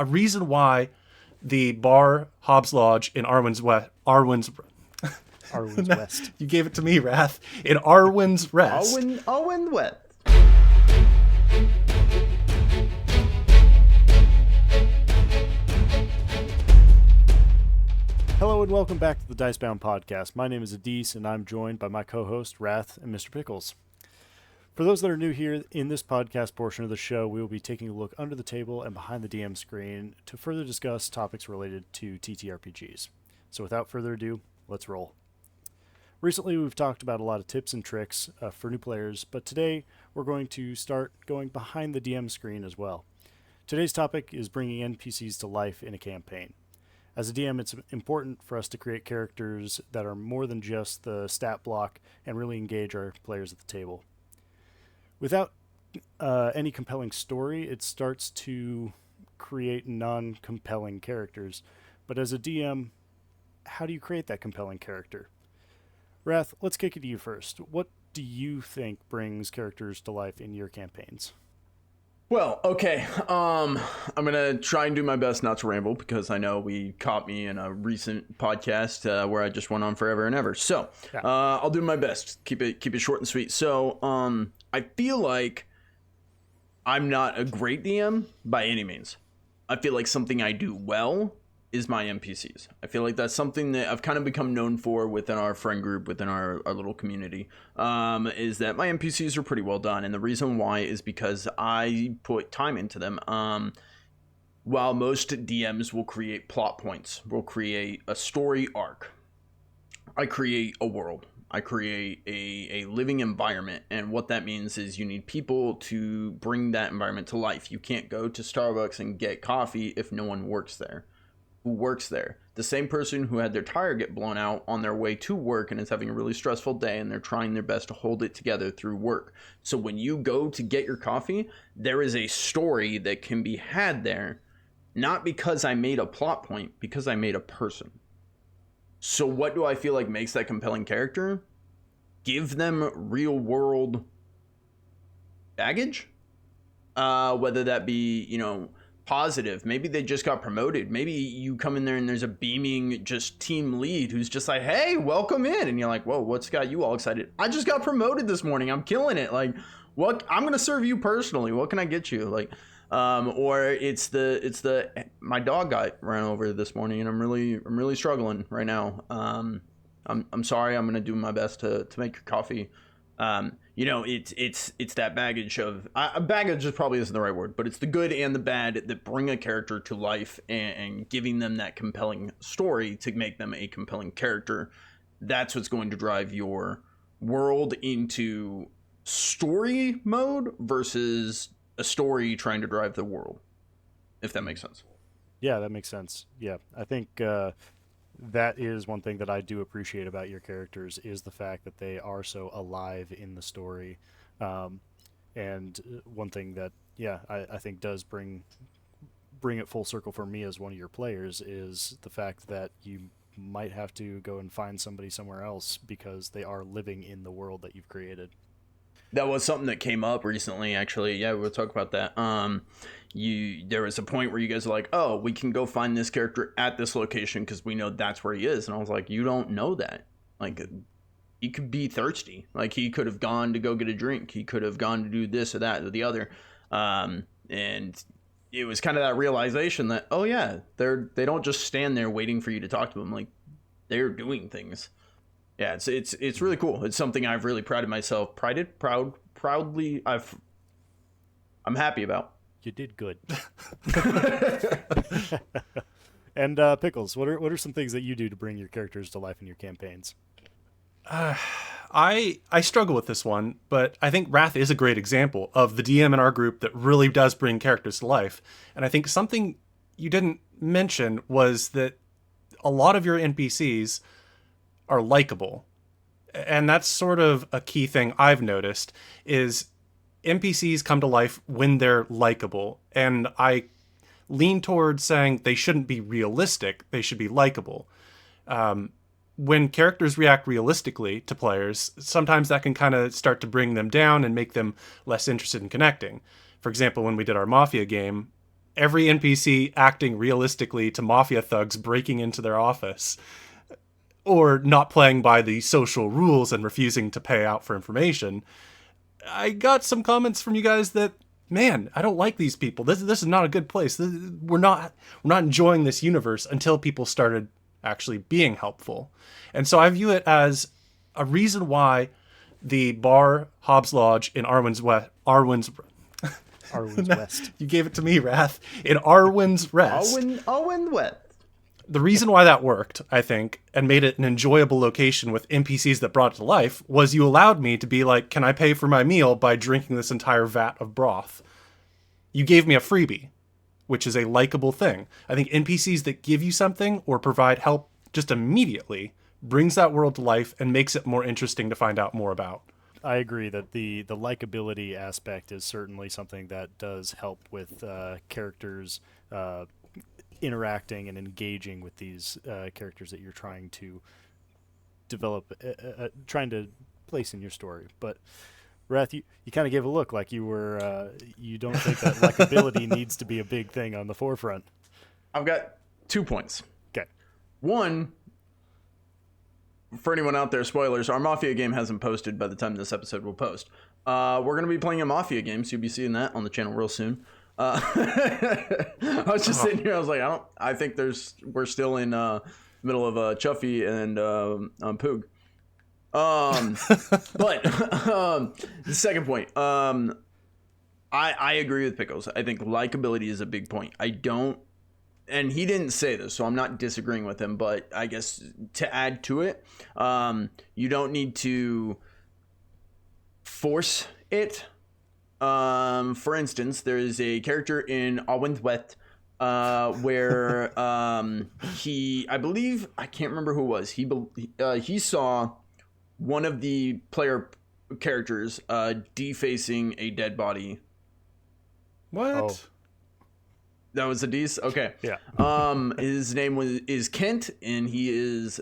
a reason why the bar Hobbs Lodge in Arwen's West. You gave it to me, Rath. In Arwen's Rest. Arwen West. Hello and welcome back to the DiceBound Podcast. My name is Adaece and I'm joined by my co-host Rath and Mr Pickles. For those that are new here, in this podcast portion of the show, we will be taking a look under the table and behind the DM screen to further discuss topics related to TTRPGs. So without further ado, let's roll. Recently, we've talked about a lot of tips and tricks for new players, but today we're going to start going behind the DM screen as well. Today's topic is bringing NPCs to life in a campaign. As a DM, it's important for us to create characters that are more than just the stat block and really engage our players at the table. Without any compelling story, it starts to create non-compelling characters. But as a DM, how do you create that compelling character? Rath, let's kick it to you first. What do you think brings characters to life in your campaigns? Well, okay. I'm going to try and do my best not to ramble because I know we caught me in a recent podcast where I just went on forever and ever. So I'll do my best. Keep it short and sweet. So I feel like I'm not a great DM by any means. I feel like something I do well is my NPCs. I feel like that's something that I've kind of become known for within our friend group, within our little community, is that my NPCs are pretty well done. And the reason why is because I put time into them. While most DMs will create plot points, will create a story arc, I create a world. I create a living environment. And what that means is you need people to bring that environment to life. You can't go to Starbucks and get coffee if no one works there. Who works there? The same person who had their tire get blown out on their way to work and is having a really stressful day and they're trying their best to hold it together through work. So when you go to get your coffee, there is a story that can be had there, not because I made a plot point, because I made a person. So what do I feel like makes that compelling character? Give them real world baggage, whether that be, positive. Maybe they just got promoted. Maybe you come in there and there's a beaming just team lead who's just like, hey, welcome in. And you're like, whoa, what's got you all excited? I just got promoted this morning. I'm killing it. Like, what? I'm going to serve you personally. What can I get you? Like, or it's my dog got ran over this morning and I'm really struggling right now. I'm sorry. I'm going to do my best to make your coffee. It's that baggage of baggage is probably isn't the right word, but it's the good and the bad that bring a character to life and giving them that compelling story to make them a compelling character. That's what's going to drive your world into story mode versus a story trying to drive the world, if that makes sense. Yeah, that makes sense. Yeah, I think that is one thing that I do appreciate about your characters is the fact that they are so alive in the story. And one thing that, I think does bring it full circle for me as one of your players is the fact that you might have to go and find somebody somewhere else because they are living in the world that you've created. That was something that came up recently, actually. Yeah, we'll talk about that. There was a point where you guys were like, oh, we can go find this character at this location because we know that's where he is. And I was like, you don't know that. Like, he could be thirsty. Like, he could have gone to go get a drink. He could have gone to do this or that or the other. And it was kind of that realization that, oh, yeah, they don't just stand there waiting for you to talk to them. Like, they're doing things. Yeah, it's really cool. It's something I've really proudly I'm happy about. You did good. And Pickles, what are some things that you do to bring your characters to life in your campaigns? I struggle with this one, but I think Rath is a great example of the DM in our group that really does bring characters to life. And I think something you didn't mention was that a lot of your NPCs are likable. And that's sort of a key thing I've noticed is NPCs come to life when they're likable. And I lean towards saying they shouldn't be realistic. They should be likable. When characters react realistically to players, sometimes that can kind of start to bring them down and make them less interested in connecting. For example, when we did our Mafia game, every NPC acting realistically to mafia thugs breaking into their office, or not playing by the social rules and refusing to pay out for information. I got some comments from you guys that, man, I don't like these people. This is not a good place. We're not enjoying this universe until people started actually being helpful. And so I view it as a reason why the bar Hobbs Lodge in Arwen's West. You gave it to me, Rath. In Arwen's Rest. Arwen West. The reason why that worked, I think, and made it an enjoyable location with NPCs that brought it to life, was you allowed me to be like, can I pay for my meal by drinking this entire vat of broth? You gave me a freebie, which is a likable thing. I think NPCs that give you something or provide help just immediately brings that world to life and makes it more interesting to find out more about. I agree that the likability aspect is certainly something that does help with characters interacting and engaging with these characters that you're trying to develop, trying to place in your story. But Rath, you kind of gave a look like you were you don't think that likability needs to be a big thing on the forefront. I've got 2 points. Okay. One, for anyone out there, spoilers, our Mafia game hasn't posted by the time this episode will post. We're going to be playing a Mafia game, so you'll be seeing that on the channel real soon. I was just sitting here, I was like, I think we're still in middle of Chuffy and Poog. But the second point, I agree with Pickles. I think likability is a big point. And he didn't say this, so I'm not disagreeing with him, but I guess to add to it, you don't need to force it. For instance, there is a character in Arwen's West where I believe, I can't remember who it was. He saw one of the player characters defacing a dead body. What? Oh. That was Adaece? Okay. Yeah. His name is Kent, and he is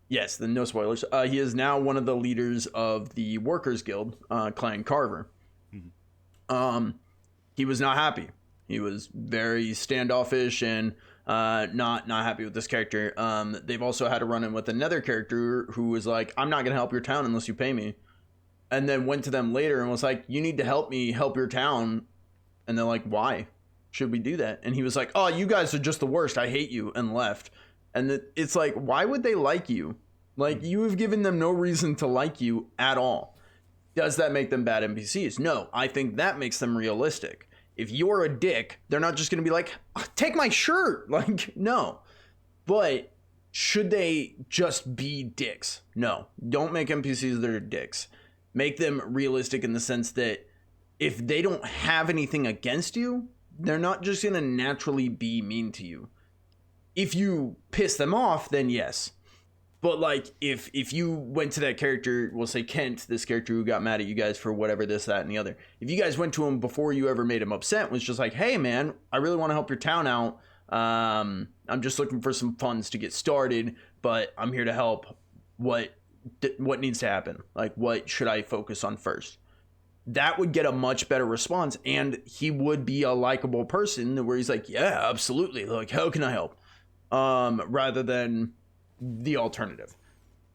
yes, then no spoilers. He is now one of the leaders of the Workers Guild, Clan Carver. Mm-hmm. He was not happy. He was very standoffish and not happy with this character. They've also had a run-in with another character who was like, I'm not going to help your town unless you pay me. And then went to them later and was like, you need to help me help your town. And they're like, why should we do that? And he was like, oh, you guys are just the worst. I hate you, and left. And it's like, why would they like you? Like, you have given them no reason to like you at all. Does that make them bad NPCs? No, I think that makes them realistic. If you're a dick, they're not just going to be like, take my shirt. Like, no. But should they just be dicks? No. Don't make NPCs that are dicks. Make them realistic in the sense that if they don't have anything against you, they're not just going to naturally be mean to you. If you piss them off, then yes. But like, if you went to that character, we'll say Kent, this character who got mad at you guys for whatever, this, that, and the other. If you guys went to him before you ever made him upset, was just like, hey man, I really want to help your town out. I'm just looking for some funds to get started, but I'm here to help. What needs to happen? Like, what should I focus on first? That would get a much better response, and he would be a likable person where he's like, yeah, absolutely. Like, how can I help? Rather than the alternative.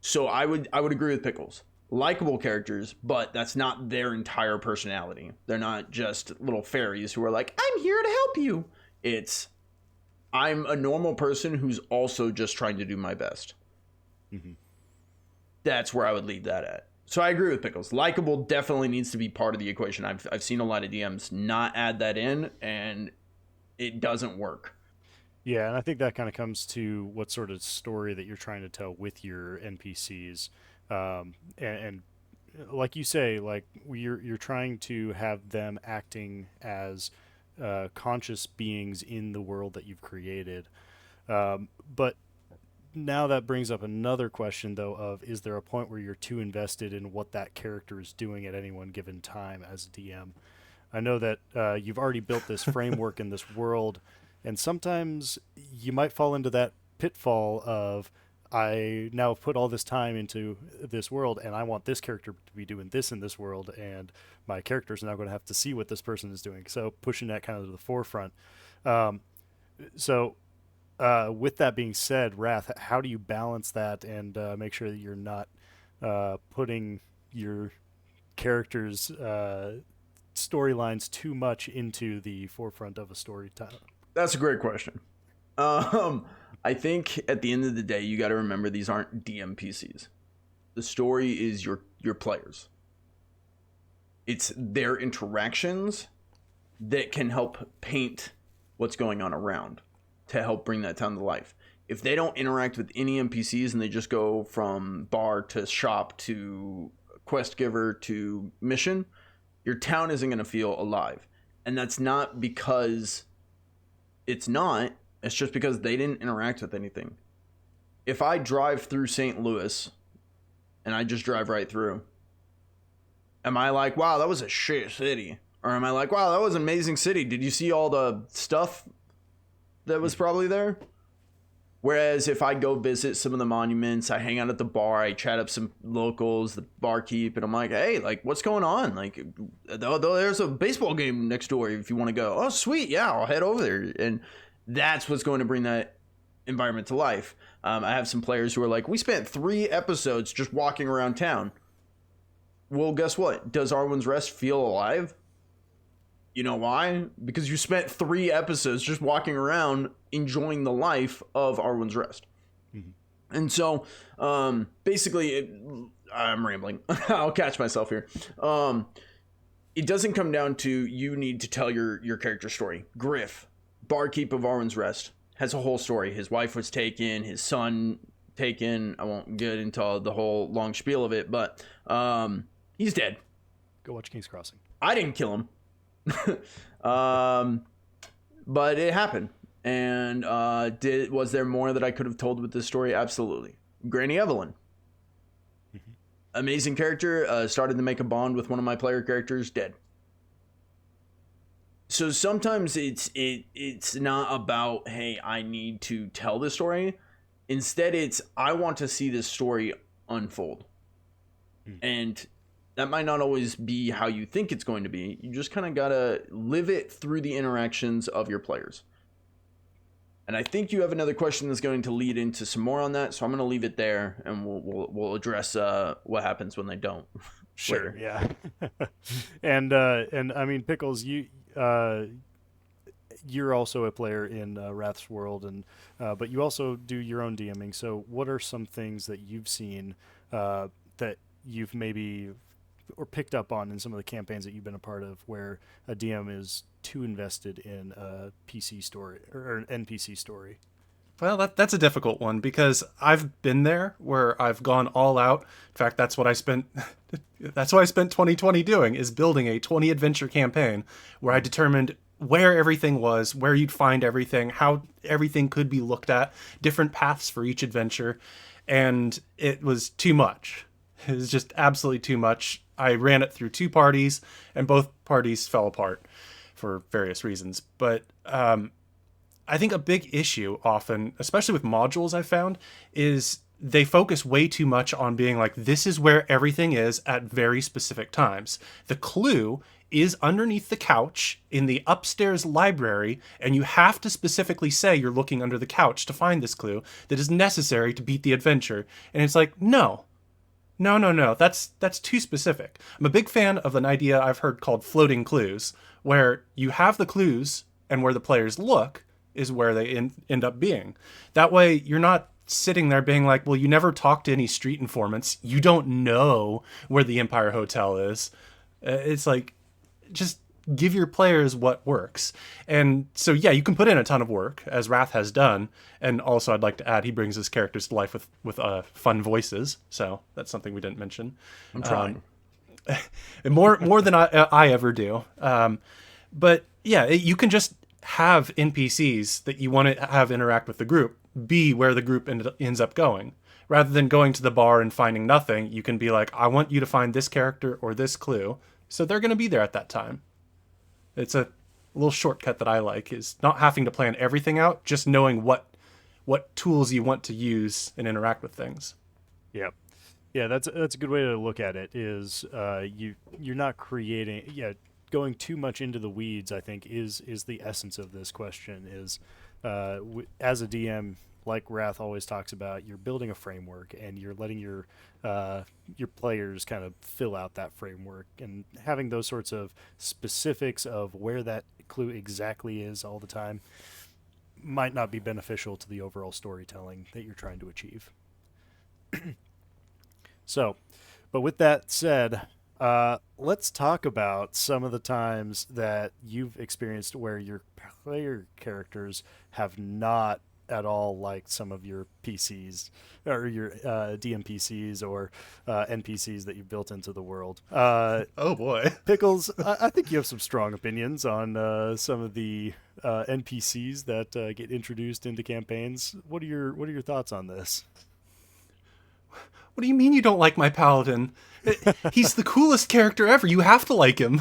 So I would agree with Pickles. Likable characters, but that's not their entire personality. They're not just little fairies who are like, I'm here to help you. It's, I'm a normal person who's also just trying to do my best. Mm-hmm. That's where I would leave that at. So I agree with Pickles. Likable definitely needs to be part of the equation. I've seen a lot of DMs not add that in, and it doesn't work. Yeah, and I think that kind of comes to what sort of story that you're trying to tell with your NPCs. And like you say, like you're trying to have them acting as conscious beings in the world that you've created. But now that brings up another question, though, of is there a point where you're too invested in what that character is doing at any one given time as a DM? I know that you've already built this framework in this world, and sometimes you might fall into that pitfall of I now put all this time into this world, and I want this character to be doing this in this world, and my characters are now going to have to see what this person is doing. So pushing that kind of to the forefront. Um, so with that being said, Rath, how do you balance that and make sure that you're not putting your characters' storylines too much into the forefront of a story time? That's a great question. I think at the end of the day, you got to remember these aren't DMPCs. The story is your players. It's their interactions that can help paint what's going on around to help bring that town to life. If they don't interact with any NPCs and they just go from bar to shop to quest giver to mission, your town isn't going to feel alive. And that's not because it's not. It's just because they didn't interact with anything. If I drive through St. Louis and I just drive right through, am I like, wow, that was a shit city? Or am I like, wow, that was an amazing city. Did you see all the stuff that was probably there? Whereas if I go visit some of the monuments, I hang out at the bar, I chat up some locals, the barkeep, and I'm like, hey, like, what's going on? Like, there's a baseball game next door if you want to go. Oh, sweet. Yeah, I'll head over there. And that's what's going to bring that environment to life. I have some players who are like, we spent 3 episodes just walking around town. Well, guess what? Does Arwen's Rest feel alive? You know why? Because you spent 3 episodes just walking around enjoying the life of Arwen's Rest. Mm-hmm. And so, basically, I'm rambling. I'll catch myself here. It doesn't come down to you need to tell your character story. Griff, barkeep of Arwen's Rest, has a whole story. His wife was taken, his son taken. I won't get into the whole long spiel of it, but he's dead. Go watch King's Crossing. I didn't kill him. But it happened. And was there more that I could have told with this story? Absolutely. Granny Evelyn. Mm-hmm. Amazing character. Started to make a bond with one of my player characters. Dead. So sometimes it's not about, hey, I need to tell this story. Instead, it's I want to see this story unfold. And that might not always be how you think it's going to be. You just kind of got to live it through the interactions of your players. And I think you have another question that's going to lead into some more on that. So I'm going to leave it there, and we'll address what happens when they don't. Sure, yeah. And I mean, Pickles, you're also a player in Rath's world, and but you also do your own DMing. So what are some things that you've seen that you've maybe or picked up on in some of the campaigns that you've been a part of where a DM is too invested in a PC story or an NPC story? Well, that's a difficult one because I've been there where I've gone all out. In fact, that's what I spent 2020 doing, is building a 20 adventure campaign where I determined where everything was, where you'd find everything, how everything could be looked at, different paths for each adventure. And it was too much. It was just absolutely too much. I ran it through 2 parties and both parties fell apart for various reasons. But I think a big issue often, especially with modules I've found, is they focus way too much on being like, this is where everything is at very specific times. The clue is underneath the couch in the upstairs library, and you have to specifically say you're looking under the couch to find this clue that is necessary to beat the adventure. And it's like, no, that's too specific. I'm a big fan of an idea I've heard called floating clues, where you have the clues and where the players look is where they end up being. That way you're not sitting there being like, well, you never talked to any street informants. You don't know where the Empire Hotel is. It's like, just give your players what works. And so, yeah, you can put in a ton of work, as Rath has done. And also, I'd like to add, he brings his characters to life with fun voices. So that's something we didn't mention. I'm trying. More than I ever do. But yeah, you can just have NPCs that you want to have interact with the group be where the group ends up going. Rather than going to the bar and finding nothing, you can be like, I want you to find this character or this clue. So they're going to be there at that time. It's a little shortcut that I like, is not having to plan everything out, just knowing what what tools you want to use and interact with things. Yeah. Yeah, that's a good way to look at it. Is you're not creating. Yeah, going too much into the weeds, I think, is the essence of this question. Is as a DM, like Rath always talks about, you're building a framework and you're letting your players kind of fill out that framework, and having those sorts of specifics of where that clue exactly is all the time might not be beneficial to the overall storytelling that you're trying to achieve. So, but with that said, let's talk about some of the times that you've experienced where your player characters have not at all liked some of your PCs or your DMPCs or NPCs that you've built into the world. Oh boy, Pickles, I think you have some strong opinions on some of the NPCs that get introduced into campaigns. What are your thoughts on this? What do you mean you don't like my paladin? He's the coolest character ever. You have to like him.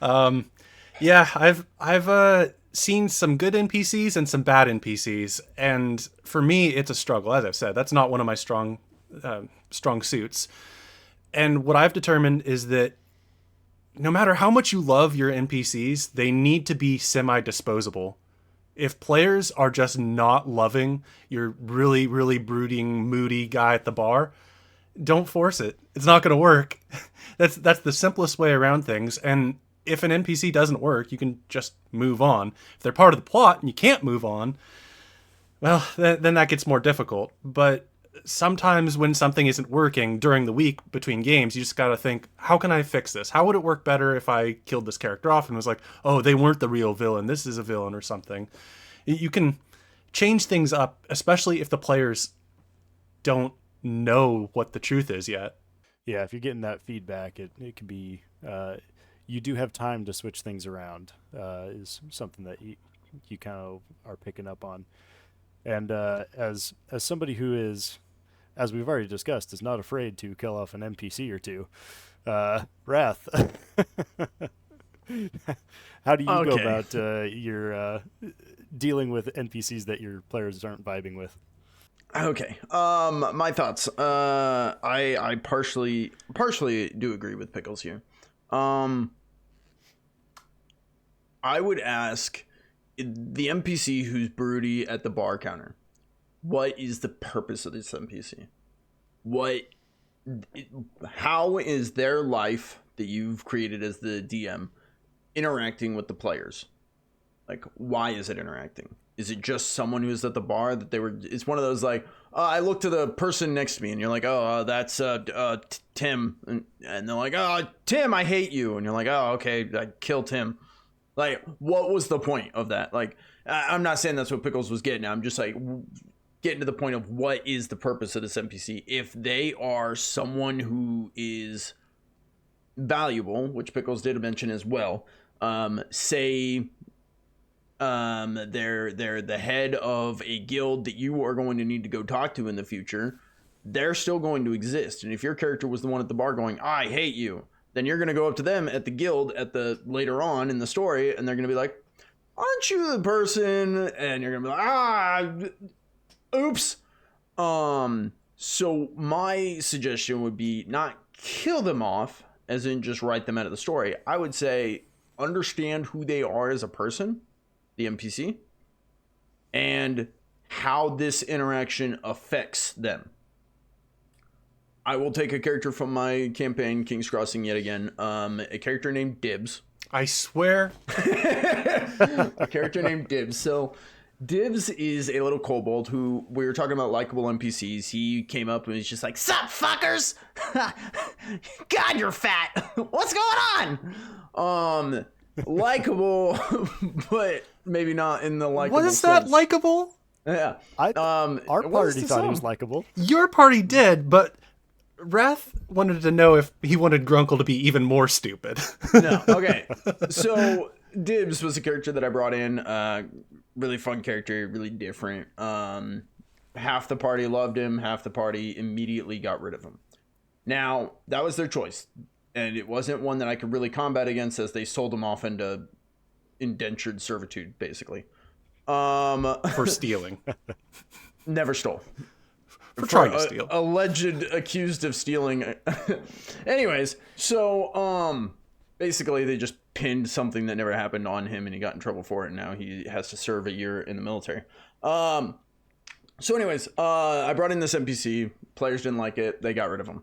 Yeah, I've seen some good NPCs and some bad NPCs, and for me, it's a struggle. As I've said, that's not one of my strong suits. And what I've determined is that no matter how much you love your NPCs, they need to be semi-disposable. If players are just not loving your really, really brooding, moody guy at the bar, don't force it. It's not going to work. That's the simplest way around things. And if an NPC doesn't work, you can just move on. If they're part of the plot and you can't move on, well, then that gets more difficult. But sometimes when something isn't working during the week between games, you just got to think, how can I fix this? How would it work better if I killed this character off and was like, oh, they weren't the real villain, this is a villain or something. You can change things up, especially if the players don't know what the truth is yet. Yeah, if you're getting that feedback, it can be, you do have time to switch things around, is something that you kind of are picking up on. And as somebody who is, as we've already discussed, is not afraid to kill off an NPC or two, Rath, how do you go about your dealing with NPCs that your players aren't vibing with? Okay. My thoughts. I partially do agree with Pickles here. I would ask the NPC who's broody at the bar counter, what is the purpose of this NPC? How is their life that you've created as the DM interacting with the players? Like, why is it interacting? Is it just someone who's at the bar that it's one of those like, I look to the person next to me and you're like, oh, that's Tim. And they're like, oh, Tim, I hate you. And you're like, oh, okay, I killed Tim. Like, what was the point of that? Like, I'm not saying that's what Pickles was getting at. I'm just like getting to the point of what is the purpose of this NPC. If they are someone who is valuable, which Pickles did mention as well, say they're the head of a guild that you are going to need to go talk to in the future, they're still going to exist. And if your character was the one at the bar going, I hate you, then you're going to go up to them at the guild later on in the story, and they're going to be like, aren't you the person? And you're going to be like, oops. So my suggestion would be not kill them off, as in just write them out of the story. I would say understand who they are as a person, the NPC, and how this interaction affects them. I will take a character from my campaign, King's Crossing, yet again. A character named Dibs. I swear. A character named Dibs. So Dibs is a little kobold who, we were talking about likable NPCs. He came up and he's just like, sup, fuckers? God, you're fat. What's going on? Likable, but maybe not in the likable What is that, sense. likable? Yeah. Our party thought he was likable. Your party did, but Rath wanted to know if he wanted Grunkle to be even more stupid. No. Okay. So Dibs was a character that I brought in. Really fun character, really different. Half the party loved him. Half the party immediately got rid of him. Now, that was their choice. And it wasn't one that I could really combat against, as they sold him off into indentured servitude, basically. For stealing. Never stole. For trying to steal. Alleged accused of stealing. Anyways, so basically they just pinned something that never happened on him, and he got in trouble for it, and now he has to serve a year in the military. So anyways, I brought in this NPC. Players didn't like it. They got rid of him.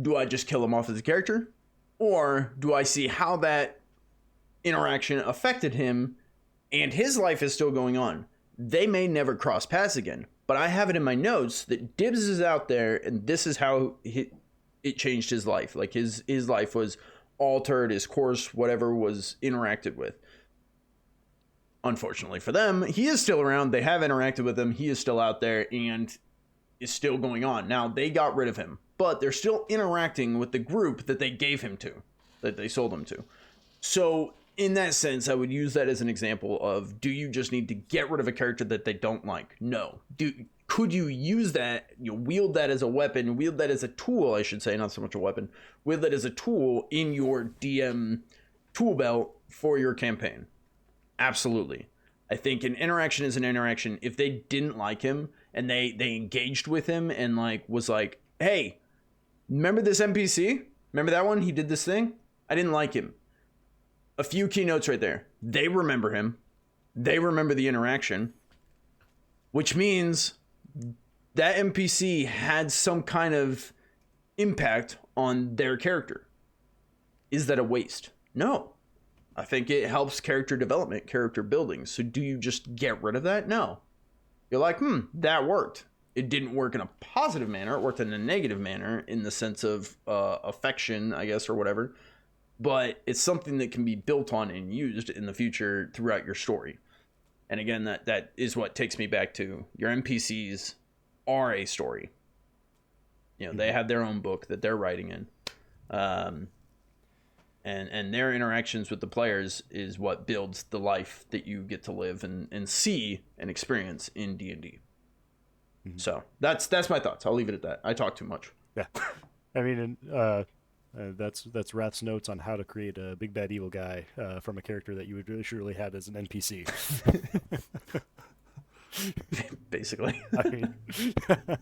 Do I just kill him off as a character? Or do I see how that interaction affected him and his life is still going on? They may never cross paths again, but I have it in my notes that Dibs is out there and this is how it changed his life. Like his life was altered, his course, whatever was interacted with. Unfortunately for them, he is still around. They have interacted with him. He is still out there and is still going on. Now, they got rid of him, but they're still interacting with the group that they gave him to, that they sold him to. So in that sense, I would use that as an example of, do you just need to get rid of a character that they don't like? No. Could you use that, wield that as a weapon, wield that as a tool, I should say, not so much a weapon, wield that as a tool in your DM tool belt for your campaign? Absolutely. I think an interaction is an interaction. If they didn't like him and they engaged with him and was like, hey, remember this NPC? Remember that one? He did this thing? I didn't like him. A few keynotes right there. They remember him. They remember the interaction, which means that NPC had some kind of impact on their character. Is that a waste? No. I think it helps character development, character building. So do you just get rid of that? No. You're like, that worked. It didn't work in a positive manner. It worked in a negative manner in the sense of affection, I guess, or whatever. But it's something that can be built on and used in the future throughout your story. And again, that is what takes me back to your NPCs are a story. They have their own book that they're writing in. And their interactions with the players is what builds the life that you get to live and see and experience in D&D. Mm-hmm. So that's my thoughts. I'll leave it at that. I talk too much. Yeah. I mean, that's Rath's notes on how to create a big bad evil guy from a character that you would really surely had as an NPC. Basically. That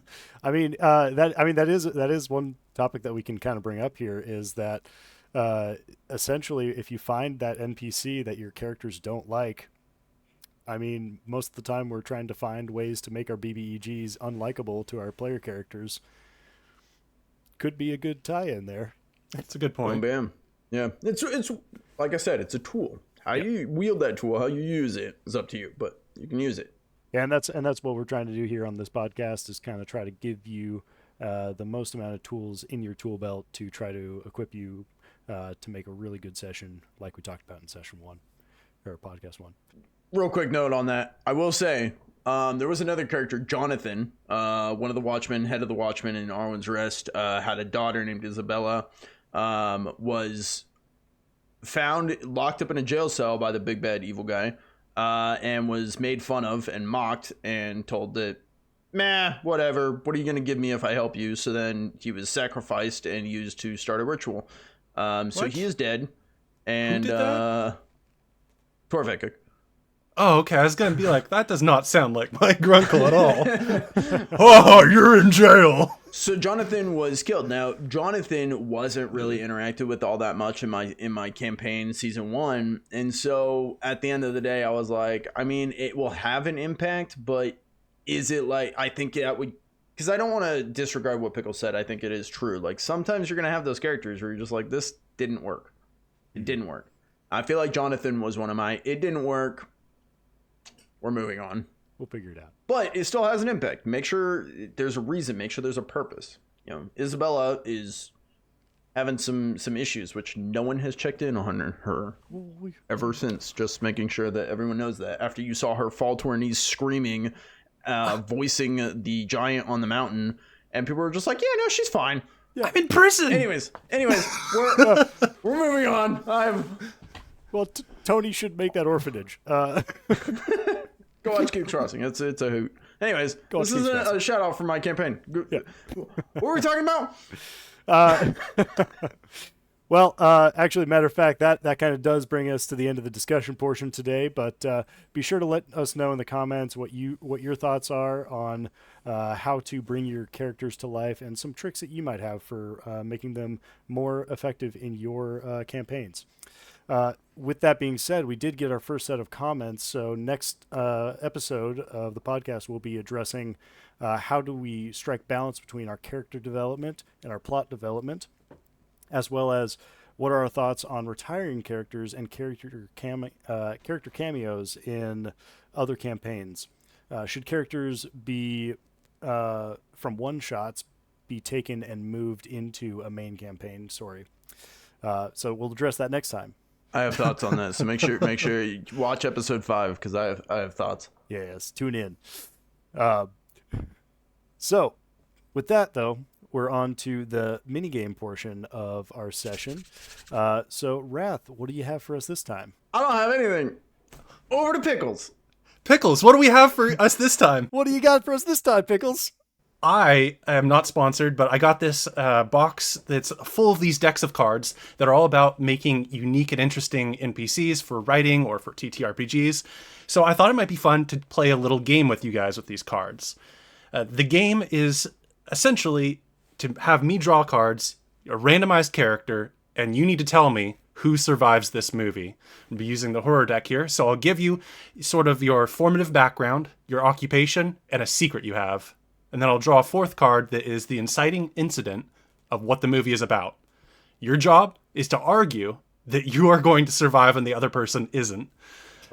is one topic that we can kind of bring up here is that essentially if you find that NPC that your characters don't like, I mean, most of the time we're trying to find ways to make our BBEGs unlikable to our player characters. Could be a good tie-in there. That's a good point. Bam. Yeah. It's like I said, it's a tool. How you wield that tool, how you use it is up to you, but you can use it. Yeah, and that's what we're trying to do here on this podcast is kind of try to give you the most amount of tools in your tool belt to try to equip you to make a really good session like we talked about in session 1 or podcast 1. Real quick note on that. I will say there was another character, Jonathan, one of the Watchmen, head of the Watchmen in Arwen's Rest, had a daughter named Isabella, was found locked up in a jail cell by the big bad evil guy, and was made fun of and mocked and told that, whatever, what are you going to give me if I help you? So then he was sacrificed and used to start a ritual. So he is dead. And Who did that? Torvik. Oh, okay. I was going to be like, that does not sound like my grunkle at all. Oh, you're in jail. So Jonathan was killed. Now, Jonathan wasn't really interacted with all that much in my campaign season 1. And so at the end of the day, I was like, I mean, it will have an impact, but is it like, I think that would, because I don't want to disregard what Pickles said. I think it is true. Like sometimes you're going to have those characters where you're just like, this didn't work. It didn't work. I feel like Jonathan was one of my, it didn't work. We're moving on. We'll figure it out. But it still has an impact. Make sure there's a reason. Make sure there's a purpose. Isabella is having some issues, which no one has checked in on her ever since. Just making sure that everyone knows that. After you saw her fall to her knees screaming, voicing the giant on the mountain, and people were just like, yeah, no, she's fine. Yeah. I'm in prison. Anyways, we're moving on. Well, Tony should make that orphanage. Go watch Keep Crossing. It's a hoot. Anyways, this is a shout out for my campaign. Yeah. What were we talking about? Well, actually, matter of fact, that kind of does bring us to the end of the discussion portion today. But be sure to let us know in the comments what your thoughts are on how to bring your characters to life and some tricks that you might have for making them more effective in your campaigns. With that being said, we did get our first set of comments. So next episode of the podcast, we'll be addressing how do we strike balance between our character development and our plot development, as well as what are our thoughts on retiring characters and character cameos in other campaigns. Should characters be from one-shots be taken and moved into a main campaign story? So we'll address that next time. I have thoughts on that, so make sure you watch episode 5 because I have thoughts. Yes, tune in. So with that though, we're on to the minigame portion of our session. So, Rath, what do you have for us this time? I don't have anything. Over to Pickles. Pickles, what do we have for us this time? What do you got for us this time, Pickles? I am not sponsored, but I got this box that's full of these decks of cards that are all about making unique and interesting NPCs for writing or for TTRPGs. So I thought it might be fun to play a little game with you guys with these cards. The game is essentially to have me draw cards, a randomized character, and you need to tell me who survives this movie. I'll be using the horror deck here, so I'll give you sort of your formative background, your occupation, and a secret you have. And then I'll draw a fourth card that is the inciting incident of what the movie is about. Your job is to argue that you are going to survive and the other person isn't.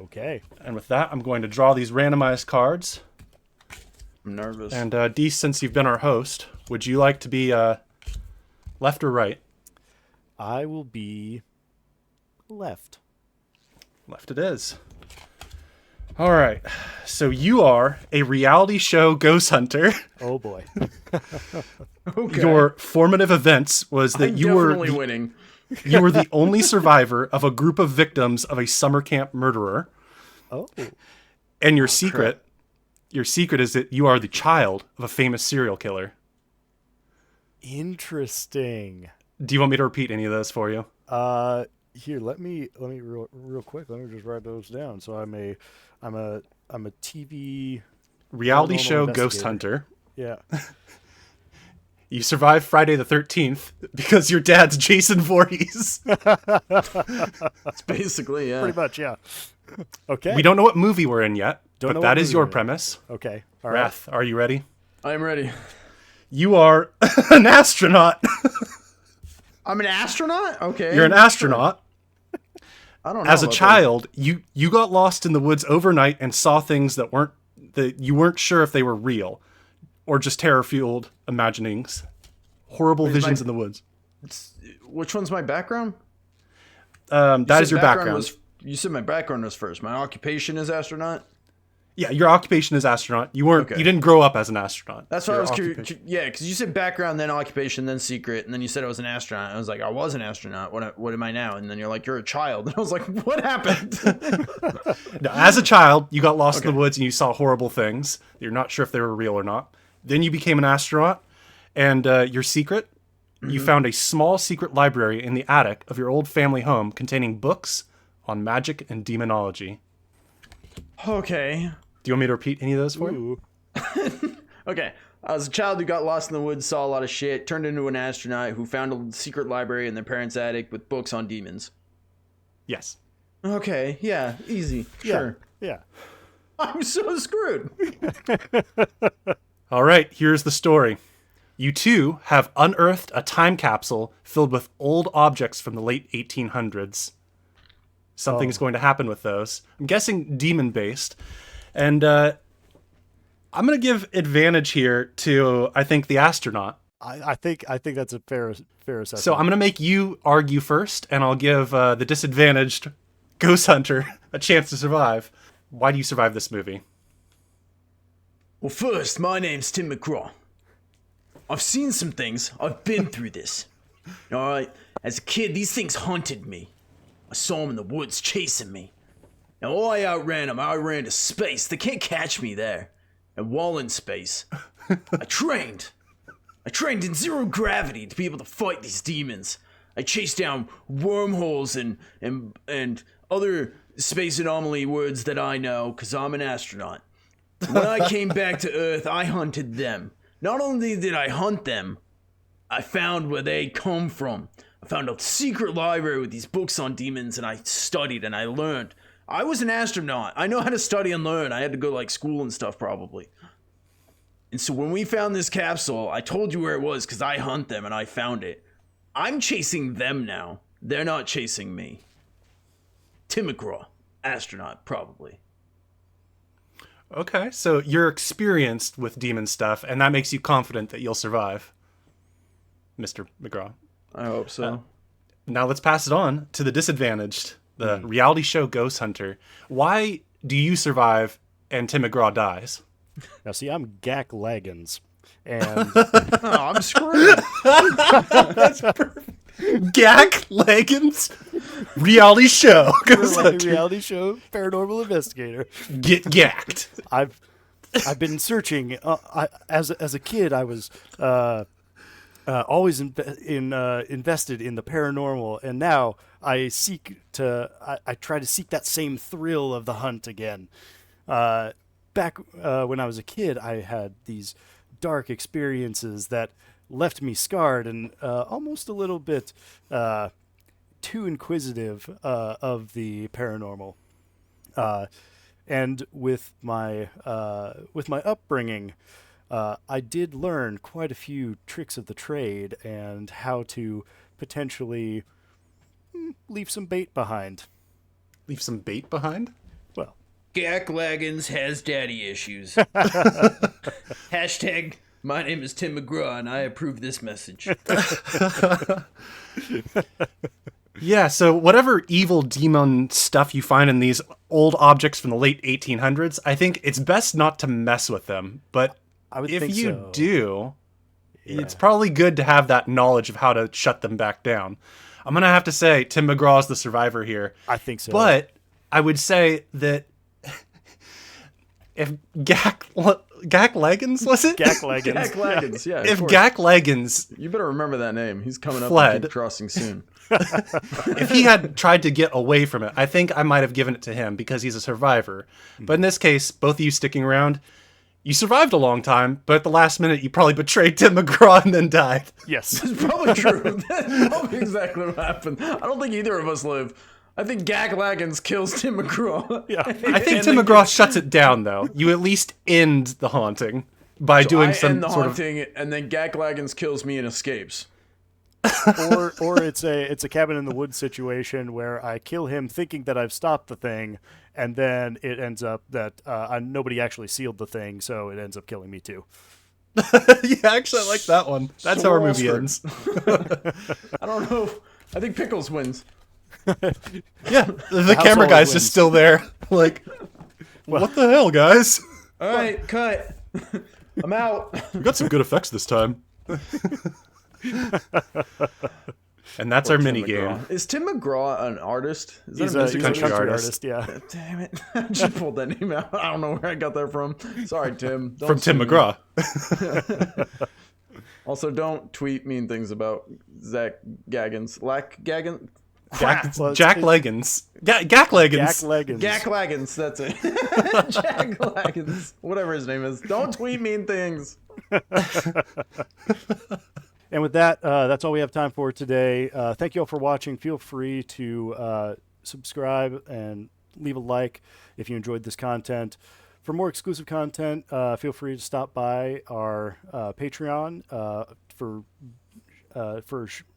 Okay. And with that, I'm going to draw these randomized cards. I'm nervous. And Deece, since you've been our host, would you like to be left or right? I will be left. Left it is. All right. So you are a reality show ghost hunter. Oh boy. Okay. Your formative events was that I'm you were definitely winning. you were the only survivor of a group of victims of a summer camp murderer. Oh. And your secret is that you are the child of a famous serial killer. Interesting. Do you want me to repeat any of those for you? Here, let me real quick. Let me just write those down. So I'm a TV Reality paranormal show ghost investigator. hunter. Yeah. You survived Friday the 13th because your dad's Jason Voorhees. It's basically, yeah. Pretty much, yeah. Okay. We don't know what movie we're in yet, Don't know but that what is movie your we're in. premise. Okay. All right. Rath, are you ready? I'm ready. You are an astronaut. I'm an astronaut? Okay. You're an astronaut. I don't know. As a about child, you got lost in the woods overnight and saw things that you weren't sure if they were real or just terror-fueled imaginings. Horrible visions in the woods. Which one's my background? That is your background. You said my background was first. My occupation is astronaut? Yeah, your occupation is astronaut. You weren't. Okay. You didn't grow up as an astronaut. That's why I Your was curious. occupation. Yeah, because you said background, then occupation, then secret, and then you said I was an astronaut. I was like, I was an astronaut. What am I now? And then you're like, you're a child. And I was like, what happened? No, as a child, you got lost in the woods and you saw horrible things. You're not sure if they were real or not. Then you became an astronaut, and your secret, you found a small secret library in the attic of your old family home containing books on magic and demonology. Okay. Do you want me to repeat any of those for you? Okay. I was a child who got lost in the woods, saw a lot of shit, turned into an astronaut who found a secret library in their parents' attic with books on demons. Yes. Okay. Yeah. Easy. Sure. Yeah. I'm so screwed. All right, here's the story. You two have unearthed a time capsule filled with old objects from the late 1800s. Something is going to happen with those. I'm guessing demon-based. And I'm going to give advantage here to, I think, the astronaut. I think that's a fair assessment. So I'm going to make you argue first, and I'll give the disadvantaged ghost hunter a chance to survive. Why do you survive this movie? Well, first, my name's Tim McGraw. I've seen some things. I've been through this. All right? As a kid, these things hunted me. I saw them in the woods chasing me. Now, I outran them. I ran to space. They can't catch me there. And while in space, I trained. I trained in zero gravity to be able to fight these demons. I chase down wormholes and other space anomaly words that I know, because I'm an astronaut. When I came back to Earth, I hunted them. Not only did I hunt them, I found where they come from. I found a secret library with these books on demons, and I studied and I learned. I was an astronaut. I know how to study and learn. I had to go like school and stuff probably. And so when we found this capsule, I told you where it was because I hunt them and I found it. I'm chasing them now. They're not chasing me. Tim McGraw, astronaut, probably. Okay, so you're experienced with demon stuff, and that makes you confident that you'll survive, Mr. McGraw. I hope so. Now let's pass it on to the disadvantaged, the reality show ghost hunter. Why do you survive and Tim McGraw dies? Now, see, I'm Gak Leggins, and I'm screwed. That's perfect. Gak Leggins, reality show ghost hunter. reality show paranormal investigator. Get gacked. I've been searching. As a kid, I was always invested in the paranormal, and now I try to seek that same thrill of the hunt again. Back when I was a kid, I had these dark experiences that left me scarred and almost a little bit too inquisitive of the paranormal. And with my upbringing, I did learn quite a few tricks of the trade and how to potentially leave some bait behind. Leave some bait behind? Well, Gak Leggins has daddy issues. Hashtag, my name is Tim McGraw and I approve this message. Yeah, so whatever evil demon stuff you find in these old objects from the late 1800s, I think it's best not to mess with them. But I would if think you so. do, Yeah. it's probably good to have that knowledge of how to shut them back down. I'm going to have to say Tim McGraw is the survivor here. I think so. But I would say that if Gak Leggins, was it? Gak Leggins. Gak Leggins, yeah. If Gak Leggins, You better remember that name. He's coming up Fled. in King Crossing soon. if he had tried to get away from it, I think I might have given it to him because he's a survivor. But in this case, both of you sticking around, you survived a long time, but at the last minute, you probably betrayed Tim McGraw and then died. Yes. It's probably true. That's probably exactly what happened. I don't think either of us live. I think Gak Leggins kills Tim McGraw. Yeah. I think Tim McGraw shuts it down, though. You at least end the haunting by doing some end the sort haunting, and then Gak Leggins kills me and escapes. or it's a cabin in the woods situation where I kill him thinking that I've stopped the thing, and then it ends up that nobody actually sealed the thing, so it ends up killing me too. Yeah, actually, I like that one. That's how our movie ends. I don't know. I think Pickles wins. Yeah, the camera always guy's wins. just still there. Like, what the hell, guys? All right, cut. I'm out. We got some good effects this time. And that's our mini game. Is Tim McGraw an artist? Is He's that a music country artist. Yeah. Damn it. I just pulled that name out. I don't know where I got that from. Sorry, Tim. Don't From sue Tim me. McGraw. Also, don't tweet mean things about Zach Gaggins. Gaggins? Jack Leggins. Gak Leggins. Gak Leggins. Gak Leggins, that's it. Jack Leggins. Whatever his name is. Don't tweet mean things. And with that, that's all we have time for today. Thank you all for watching. Feel free to subscribe and leave a like if you enjoyed this content. For more exclusive content, feel free to stop by our Patreon for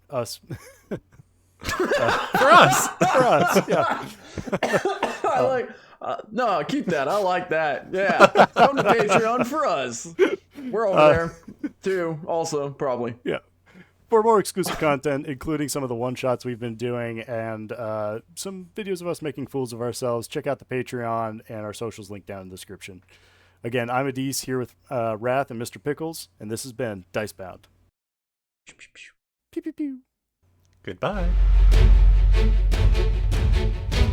us. For us. For us, yeah. I like. No, keep that. I like that. Yeah. Come to Patreon for us. We're over there, too, also, probably. Yeah. For more exclusive content, including some of the one-shots we've been doing and some videos of us making fools of ourselves, check out the Patreon and our socials linked down in the description. Again, I'm Adaece here with Rath and Mr. Pickles, and this has been DiceBound. Pew, pew, pew. Pew, pew, pew. Goodbye.